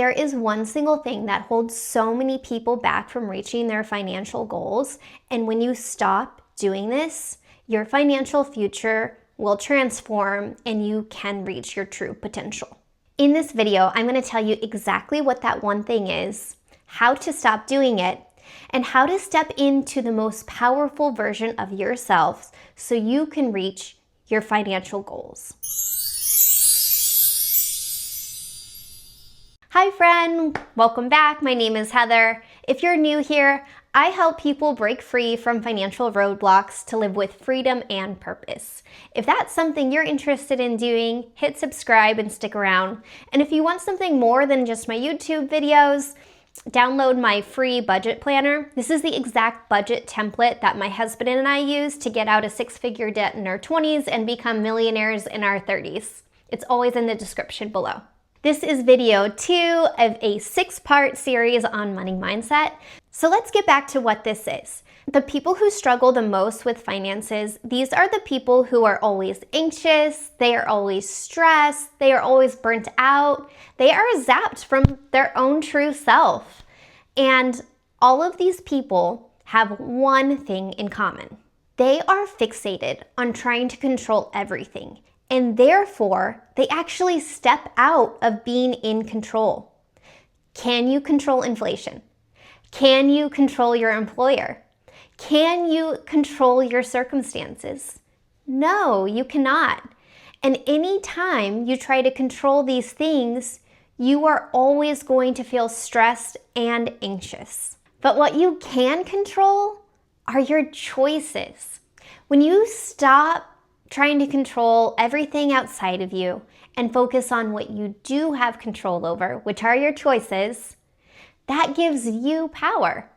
There is one single thing that holds so many people back from reaching their financial goals, and when you stop doing this, your financial future will transform and you can reach your true potential. In this video, I'm going to tell you exactly what that one thing is, how to stop doing it, and how to step into the most powerful version of yourself so you can reach your financial goals. Hi friend, welcome back. My name is Heather. If you're new here, I help people break free from financial roadblocks to live with freedom and purpose. If that's something you're interested in doing, hit subscribe and stick around. And if you want something more than just my YouTube videos, download my free budget planner. This is the exact budget template that my husband and I use to get out of six-figure debt in our 20s and become millionaires in our 30s. It's always in the description below. This is video 2 of a 6-part series on money mindset. So let's get back to what this is. The people who struggle the most with finances, these are the people who are always anxious, they are always stressed, they are always burnt out, they are zapped from their own true self. And all of these people have one thing in common. They are fixated on trying to control everything. And therefore, they actually step out of being in control. Can you control inflation? Can you control your employer? Can you control your circumstances? No, you cannot. And anytime you try to control these things, you are always going to feel stressed and anxious. But what you can control are your choices. When you stop trying to control everything outside of you and focus on what you do have control over, which are your choices, that gives you power.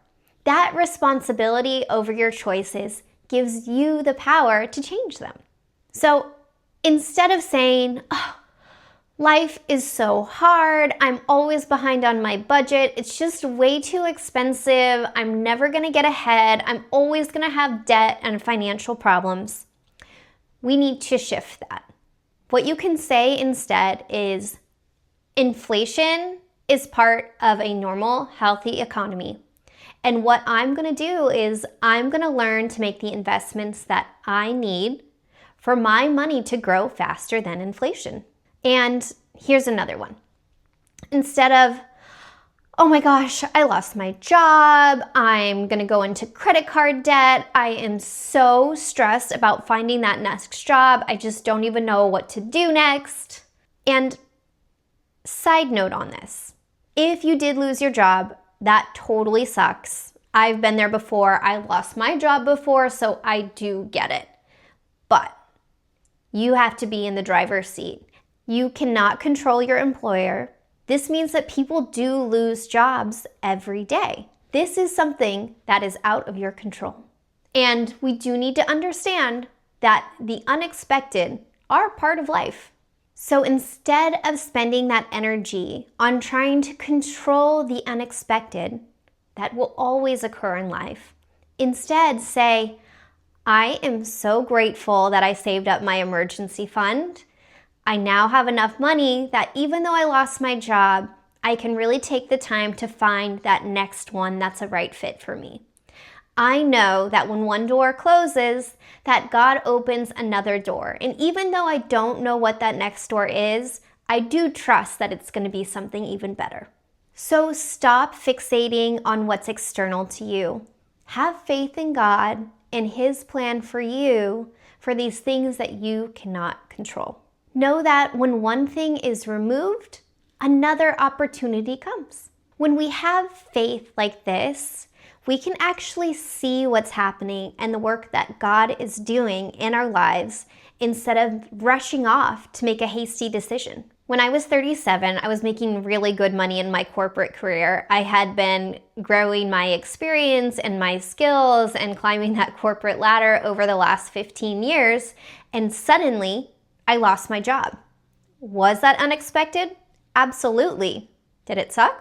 That responsibility over your choices gives you the power to change them. So instead of saying, oh, life is so hard, I'm always behind on my budget, it's just way too expensive, I'm never gonna get ahead, I'm always gonna have debt and financial problems, we need to shift that. What you can say instead is, inflation is part of a normal, healthy economy. And what I'm gonna do is I'm gonna learn to make the investments that I need for my money to grow faster than inflation. And here's another one. Instead of, oh my gosh, I lost my job, I'm gonna go into credit card debt, I am so stressed about finding that next job, I just don't even know what to do next. And side note on this, if you did lose your job, that totally sucks. I've been there before, I lost my job before, so I do get it. But you have to be in the driver's seat. You cannot control your employer. This means that people do lose jobs every day. This is something that is out of your control. And we do need to understand that the unexpected are part of life. So instead of spending that energy on trying to control the unexpected that will always occur in life, instead say, I am so grateful that I saved up my emergency fund. I now have enough money that even though I lost my job, I can really take the time to find that next one that's a right fit for me. I know that when one door closes, that God opens another door. And even though I don't know what that next door is, I do trust that it's going to be something even better. So stop fixating on what's external to you. Have faith in God and His plan for you for these things that you cannot control. Know that when one thing is removed, another opportunity comes. When we have faith like this, we can actually see what's happening and the work that God is doing in our lives instead of rushing off to make a hasty decision. When I was 37, I was making really good money in my corporate career. I had been growing my experience and my skills and climbing that corporate ladder over the last 15 years, and suddenly, I lost my job. Was that unexpected? Absolutely. Did it suck?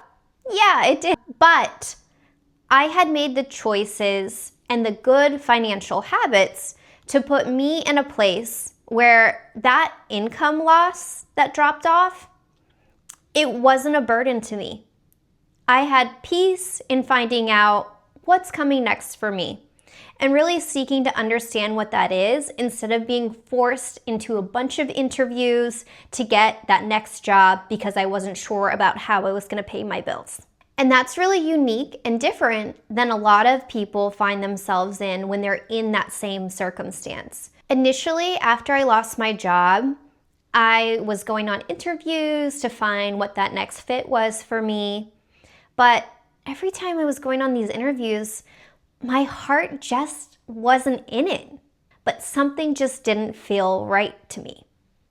Yeah, it did. But I had made the choices and the good financial habits to put me in a place where that income loss that dropped off, it wasn't a burden to me. I had peace in finding out what's coming next for me and really seeking to understand what that is instead of being forced into a bunch of interviews to get that next job because I wasn't sure about how I was going to pay my bills. And that's really unique and different than a lot of people find themselves in when they're in that same circumstance. Initially, after I lost my job, I was going on interviews to find what that next fit was for me. But every time I was going on these interviews, my heart just wasn't in it. But something just didn't feel right to me.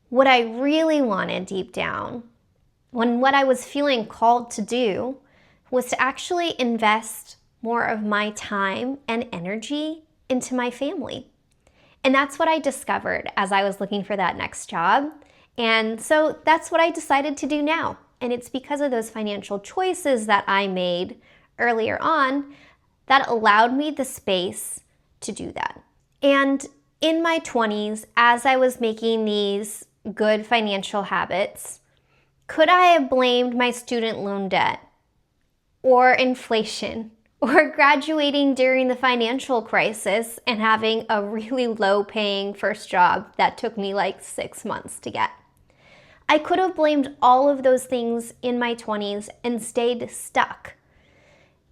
What I really wanted deep down, what I was feeling called to do, was to actually invest more of my time and energy into my family. And that's what I discovered as I was looking for that next job. And so that's what I decided to do now. And it's because of those financial choices that I made earlier on that allowed me the space to do that. And in my 20s, as I was making these good financial habits, could I have blamed my student loan debt or inflation or graduating during the financial crisis and having a really low paying first job that took me like 6 months to get? I could have blamed all of those things in my 20s and stayed stuck.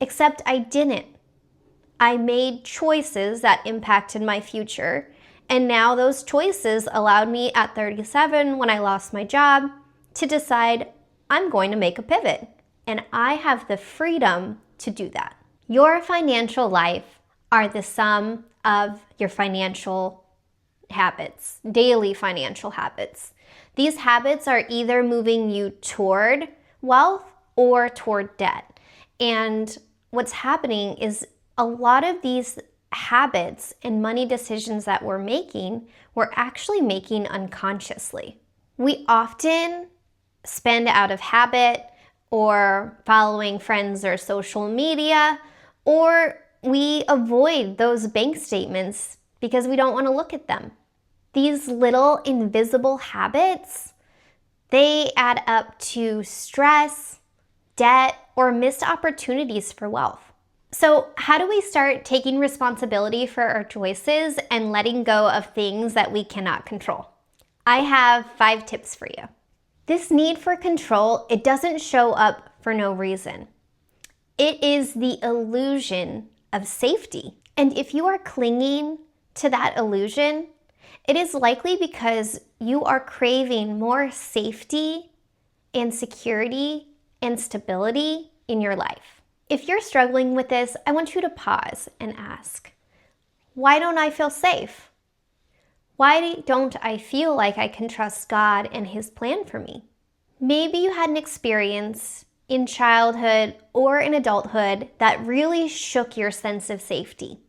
Except I didn't. I made choices that impacted my future, and now those choices allowed me at 37, when I lost my job, to decide I'm going to make a pivot, and I have the freedom to do that. Your financial life are the sum of your financial habits, daily financial habits. These habits are either moving you toward wealth or toward debt. And what's happening is a lot of these habits and money decisions that we're actually making unconsciously. We often spend out of habit or following friends or social media, or we avoid those bank statements because we don't want to look at them. These little invisible habits, they add up to stress, debt, or missed opportunities for wealth. So how do we start taking responsibility for our choices and letting go of things that we cannot control? I have 5 tips for you. This need for control, it doesn't show up for no reason. It is the illusion of safety. And if you are clinging to that illusion, it is likely because you are craving more safety and security and stability in your life. If you're struggling with this, I want you to pause and ask, why don't I feel safe? Why don't I feel like I can trust God and His plan for me? Maybe you had an experience in childhood or in adulthood that really shook your sense of safety.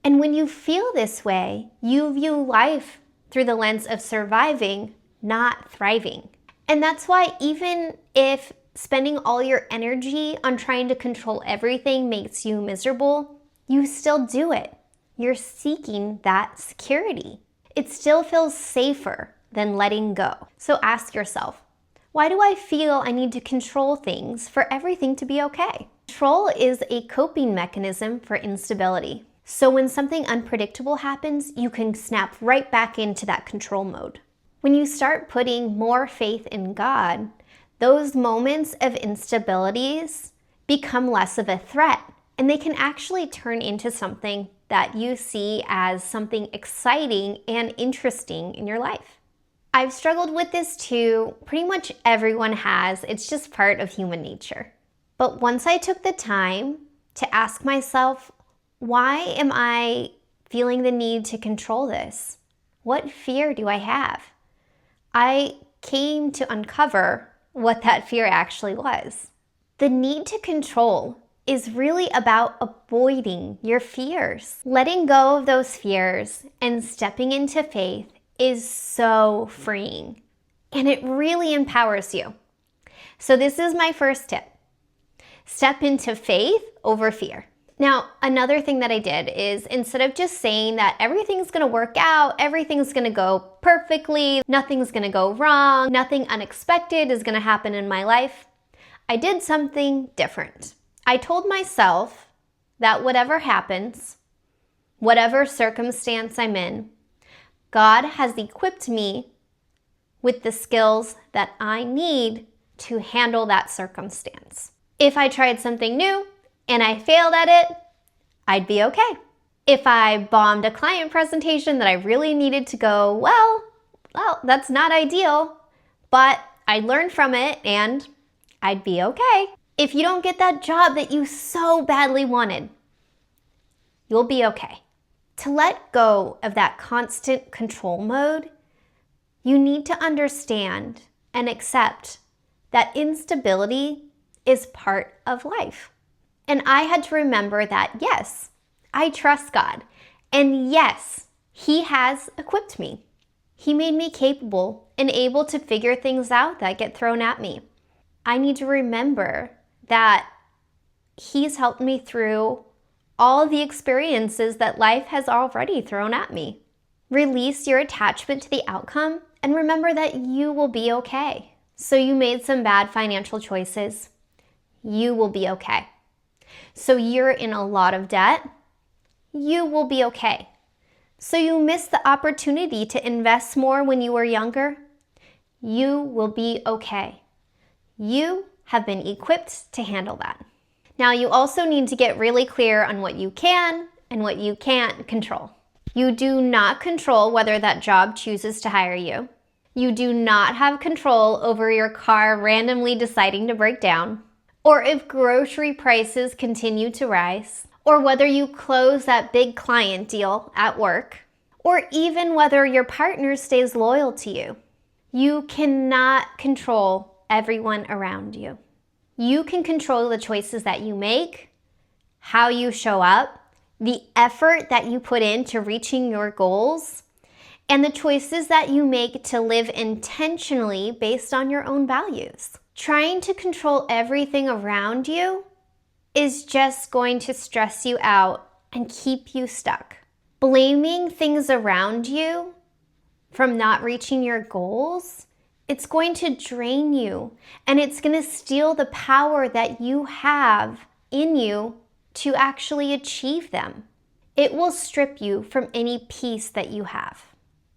And when you feel this way, you view life through the lens of surviving, not thriving. And that's why even if spending all your energy on trying to control everything makes you miserable, you still do it. You're seeking that security. It still feels safer than letting go. So ask yourself, why do I feel I need to control things for everything to be okay? Control is a coping mechanism for instability. So when something unpredictable happens, you can snap right back into that control mode. When you start putting more faith in God, those moments of instabilities become less of a threat, and they can actually turn into something that you see as something exciting and interesting in your life. I've struggled with this too. Pretty much everyone has. It's just part of human nature. But once I took the time to ask myself, why am I feeling the need to control this? What fear do I have? I came to uncover what that fear actually was. The need to control is really about avoiding your fears. Letting go of those fears and stepping into faith is so freeing, and it really empowers you. So this is my first tip. Step into faith over fear. Now, another thing that I did is instead of just saying that everything's gonna work out, everything's gonna go perfectly, nothing's gonna go wrong, nothing unexpected is gonna happen in my life, I did something different. I told myself that whatever happens, whatever circumstance I'm in, God has equipped me with the skills that I need to handle that circumstance. If I tried something new and I failed at it, I'd be okay. If I bombed a client presentation that I really needed to go, well, that's not ideal, but I learned from it and I'd be okay. If you don't get that job that you so badly wanted, you'll be okay. To let go of that constant control mode, you need to understand and accept that instability is part of life. And I had to remember that, yes, I trust God. And yes, He has equipped me. He made me capable and able to figure things out that get thrown at me. I need to remember that He's helped me through all the experiences that life has already thrown at me. Release your attachment to the outcome and remember that you will be okay. So you made some bad financial choices. You will be okay. So you're in a lot of debt. You will be okay. So you missed the opportunity to invest more when you were younger. You will be okay. You have been equipped to handle that. Now you also need to get really clear on what you can and what you can't control. You do not control whether that job chooses to hire you. You do not have control over your car randomly deciding to break down, or if grocery prices continue to rise, or whether you close that big client deal at work, or even whether your partner stays loyal to you. You cannot control everyone around you. You can control the choices that you make, how you show up, the effort that you put into reaching your goals, and the choices that you make to live intentionally based on your own values. Trying to control everything around you is just going to stress you out and keep you stuck. Blaming things around you from not reaching your goals, it's going to drain you and it's going to steal the power that you have in you to actually achieve them. It will strip you from any peace that you have.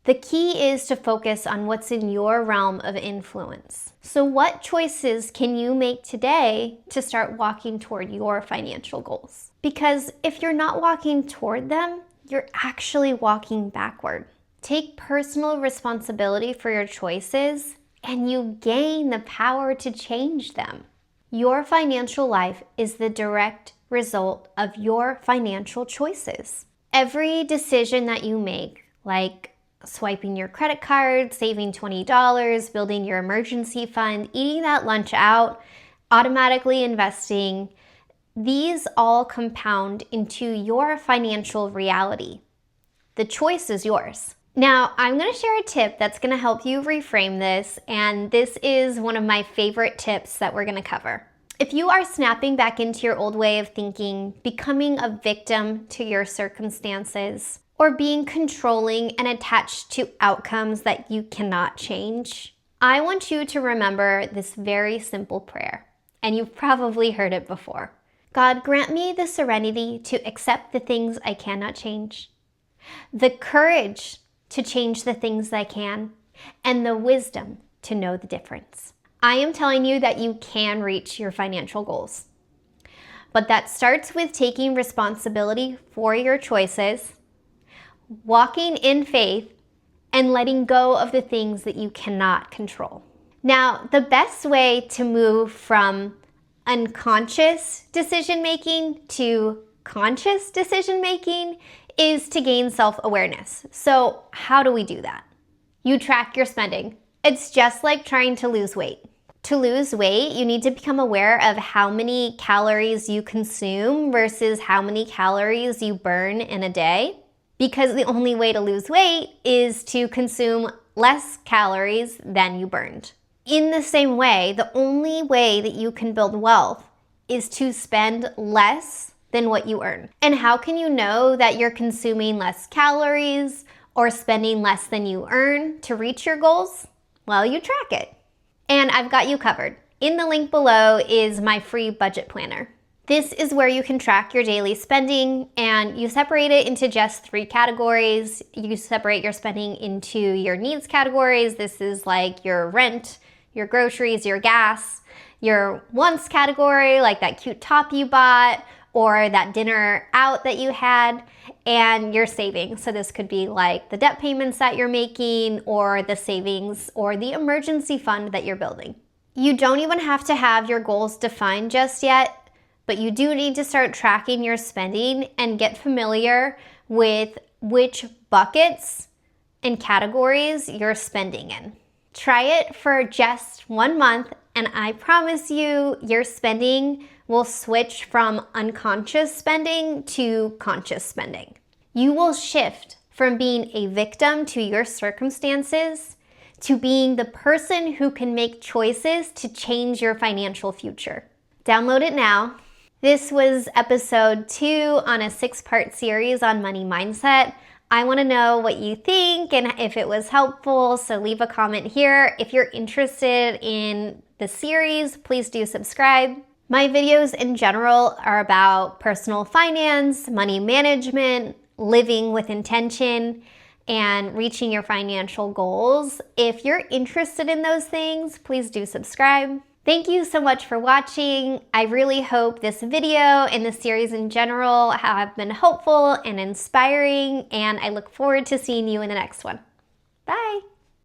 The key is to focus on what's in your realm of influence. So what choices can you make today to start walking toward your financial goals? Because if you're not walking toward them, you're actually walking backward. Take personal responsibility for your choices and you gain the power to change them. Your financial life is the direct result of your financial choices. Every decision that you make, like swiping your credit card, saving $20, building your emergency fund, eating that lunch out, automatically investing, these all compound into your financial reality. The choice is yours. Now, I'm going to share a tip that's going to help you reframe this, and this is one of my favorite tips that we're going to cover. If you are snapping back into your old way of thinking, becoming a victim to your circumstances, or being controlling and attached to outcomes that you cannot change, I want you to remember this very simple prayer, and you've probably heard it before. God, grant me the serenity to accept the things I cannot change, the courage to change the things I can, and the wisdom to know the difference. I am telling you that you can reach your financial goals, but that starts with taking responsibility for your choices, walking in faith, and letting go of the things that you cannot control. Now, the best way to move from unconscious decision-making to conscious decision-making is to gain self-awareness. So how do we do that? You track your spending. It's just like trying to lose weight. To lose weight, you need to become aware of how many calories you consume versus how many calories you burn in a day. Because the only way to lose weight is to consume less calories than you burned. In the same way, the only way that you can build wealth is to spend less than what you earn. And how can you know that you're consuming less calories or spending less than you earn to reach your goals? Well, you track it. And I've got you covered. In the link below is my free budget planner. This is where you can track your daily spending, and you separate it into just 3 categories. You separate your spending into your needs categories. This is like your rent, your groceries, your gas. Your wants category, like that cute top you bought or that dinner out that you had, and your savings. So this could be like the debt payments that you're making or the savings or the emergency fund that you're building. You don't even have to have your goals defined just yet, but you do need to start tracking your spending and get familiar with which buckets and categories you're spending in. Try it for just 1 month, and I promise you, your spending will switch from unconscious spending to conscious spending. You will shift from being a victim to your circumstances to being the person who can make choices to change your financial future. Download it now. This was episode 2 on a 6-part series on money mindset. I want to know what you think and if it was helpful, so leave a comment here. If you're interested in the series, please do subscribe. My videos in general are about personal finance, money management, living with intention, and reaching your financial goals. If you're interested in those things, please do subscribe. Thank you so much for watching. I really hope this video and the series in general have been helpful and inspiring, and I look forward to seeing you in the next one. Bye.